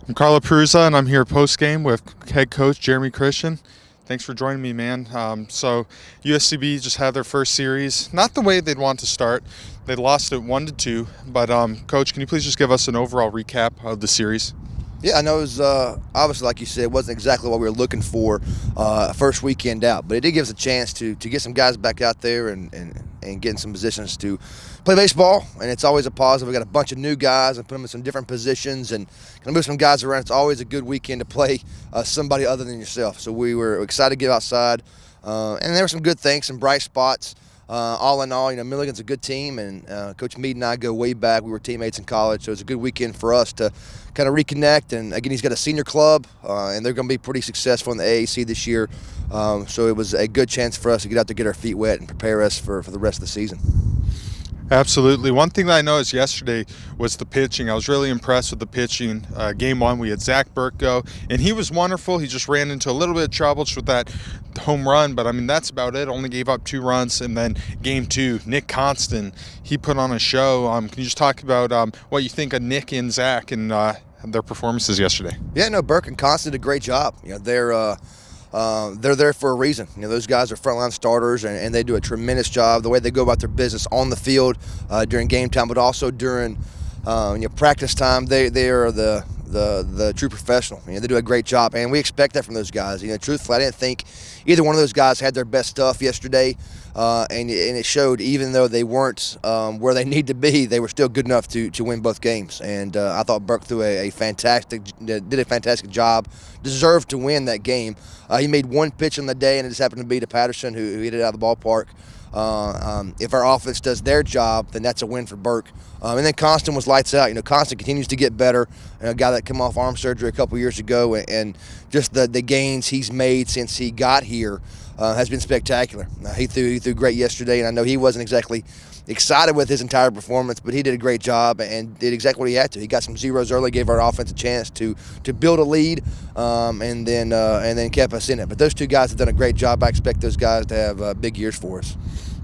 I'm Carlo Perusa, and I'm here post-game with head coach Jeremy Christian. Thanks for joining me, man. So USCB just had their first series. Not the way they'd want to start. They lost it 1-2. But Coach, can you please just give us an overall recap of the series? Yeah, I know it was obviously, like you said, it wasn't exactly what we were looking for first weekend out, but it did give us a chance to get some guys back out there and get in some positions to play baseball, and it's always a positive. We got a bunch of new guys and put them in some different positions and kind of move some guys around. It's always a good weekend to play somebody other than yourself. So we were excited to get outside, and there were some good things, some bright spots. All in all, Milligan's a good team, and Coach Meade and I go way back. We were teammates in college, so it was a good weekend for us to kind of reconnect. And again, he's got a senior club, and they're going to be pretty successful in the AAC this year. So it was a good chance for us to get out there, get our feet wet, and prepare us for the rest of the season. Absolutely. One thing that I noticed yesterday was the pitching. I was really impressed with the pitching. Game one, we had Zach Burke go, and he was wonderful. He just ran into a little bit of trouble with that home run, but I mean, that's about it. Only gave up 2 runs. And then game two, Nick Constant, he put on a show. Can you just talk about what you think of Nick and Zach and their performances yesterday? Yeah, no, Burke and Constant did a great job. They're there for a reason. Those guys are frontline starters, and they do a tremendous job. The way they go about their business on the field during game time, but also during practice time, they are the true professional. They do a great job, and we expect that from those guys. Truthfully, I didn't think either one of those guys had their best stuff yesterday, and it showed. Even though they weren't where they need to be, they were still good enough to win both games. And I thought Burke did a fantastic job, deserved to win that game. He made one pitch on the day, and it just happened to be to Patterson, who hit it out of the ballpark. If our offense does their job, then that's a win for Burke. And then Constant was lights out. Constant continues to get better. A guy that came off arm surgery a couple years ago, and just the gains he's made since he got here has been spectacular. He threw great yesterday, and I know he wasn't exactly excited with his entire performance, but he did a great job and did exactly what he had to. He got some zeros early, gave our offense a chance to build a lead, and then kept us in it. But those two guys have done a great job. I expect those guys to have big years for us.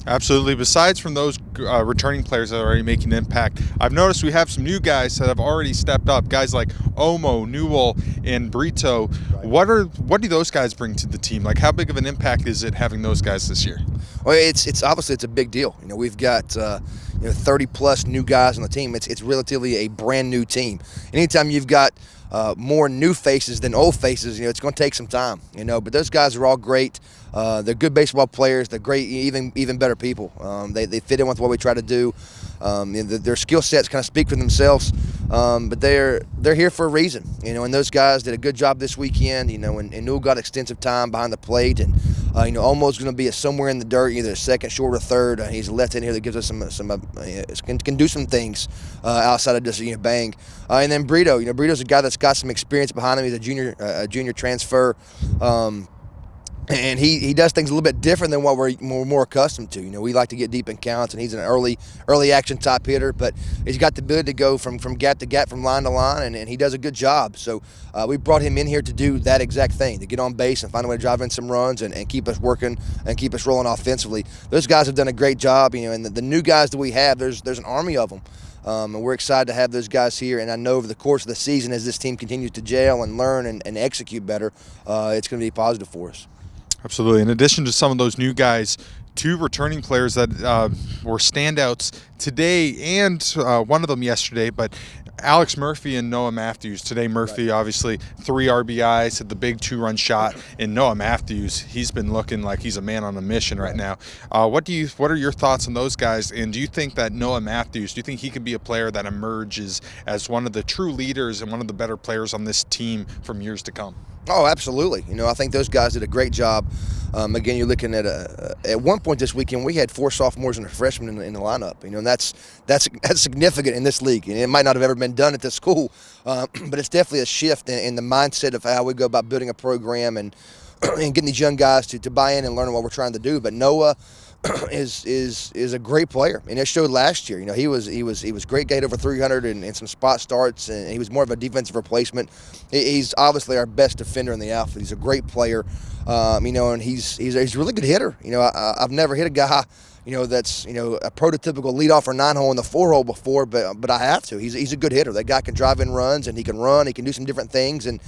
Absolutely. Besides from those returning players that are already making an impact, I've noticed we have some new guys that have already stepped up. Guys like Omo, Newell, and Brito. Right. What do those guys bring to the team? Like, how big of an impact is it having those guys this year? Well, it's obviously it's a big deal. We've got 30 plus new guys on the team. It's relatively a brand new team. Anytime you've got more new faces than old faces, it's going to take some time, but those guys are all great. They're good baseball players. They're great, even better people. They fit in with what we try to do. Their skill sets kind of speak for themselves, but they're here for a reason, and those guys did a good job this weekend, and Newell got extensive time behind the plate, and almost going to be somewhere in the dirt, either second, short, or third. He's a left-hand hitter that gives us can do some things outside of just bang. And then Brito, Brito's a guy that's got some experience behind him. He's a junior transfer. And he does things a little bit different than what we're more accustomed to. We like to get deep in counts, and he's an early action type hitter, but he's got the ability to go from gap to gap, from line to line, and he does a good job. So we brought him in here to do that exact thing, to get on base and find a way to drive in some runs and keep us working and keep us rolling offensively. Those guys have done a great job, and the new guys that we have, there's an army of them. And we're excited to have those guys here, and I know over the course of the season, as this team continues to gel and learn and execute better, it's going to be positive for us. Absolutely. In addition to some of those new guys, 2 returning players that were standouts today and one of them yesterday, but Alex Murphy and Noah Matthews. Today, Murphy, obviously, 3 RBIs, had the big 2-run shot. And Noah Matthews, he's been looking like he's a man on a mission right now. What are your thoughts on those guys? And do you think that Noah Matthews, do you think he can be a player that emerges as one of the true leaders and one of the better players on this team from years to come? Oh, absolutely. I think those guys did a great job. Again, you're looking at one point this weekend, we had 4 sophomores and a freshman in the lineup. And that's significant in this league. And it might not have ever been done at this school, but it's definitely a shift in the mindset of how we go about building a program and getting these young guys to buy in and learn what we're trying to do. But Noah is a great player, and it showed last year. He was great. Got over 300 and some spot starts, and he was more of a defensive replacement. He's obviously our best defender in the outfield. He's a great player, and he's a really good hitter. I've never hit a guy that's a prototypical leadoff or 9-hole in the 4-hole before, but I have to. He's a good hitter. That guy can drive in runs, and he can run. He can do some different things, and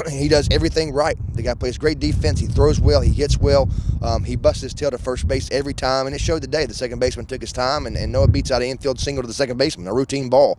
he does everything right. The guy plays great defense. He throws well. He hits well. He busts his tail to first base every time, and it showed today. The second baseman took his time, and Noah beats out an infield single to the second baseman, a routine ball.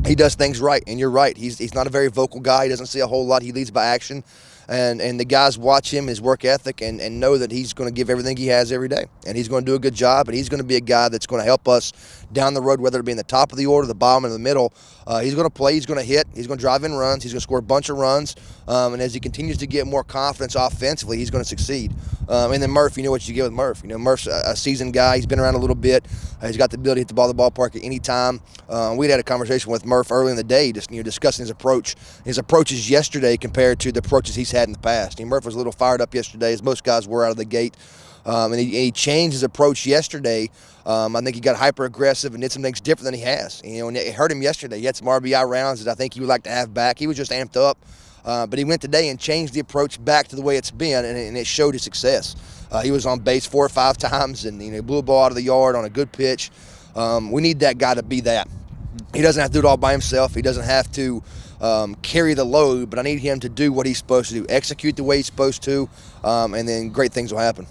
He does things right, and you're right. He's not a very vocal guy. He doesn't say a whole lot. He leads by action. And the guys watch him, his work ethic, and know that he's going to give everything he has every day. And he's going to do a good job, and he's going to be a guy that's going to help us down the road, whether it be in the top of the order, the bottom, or the middle. He's going to play, he's going to hit, he's going to drive in runs, he's going to score a bunch of runs. And as he continues to get more confidence offensively, he's going to succeed. And then Murph, you know what you get with Murph. Murph's a seasoned guy. He's been around a little bit. He's got the ability to hit the ball at the ballpark at any time. We'd had a conversation with Murph early in the day, just discussing his approach. His approaches yesterday compared to the approaches he's had in the past. Murph was a little fired up yesterday, as most guys were out of the gate. And he changed his approach yesterday. I think he got hyper aggressive and did some things different than he has. And it hurt him yesterday. He had some RBI rounds that I think he would like to have back. He was just amped up. But he went today and changed the approach back to the way it's been, and it showed his success. He was on base 4 or 5 times, and he blew a ball out of the yard on a good pitch. We need that guy to be that. He doesn't have to do it all by himself. He doesn't have to carry the load, but I need him to do what he's supposed to do, execute the way he's supposed to, and then great things will happen.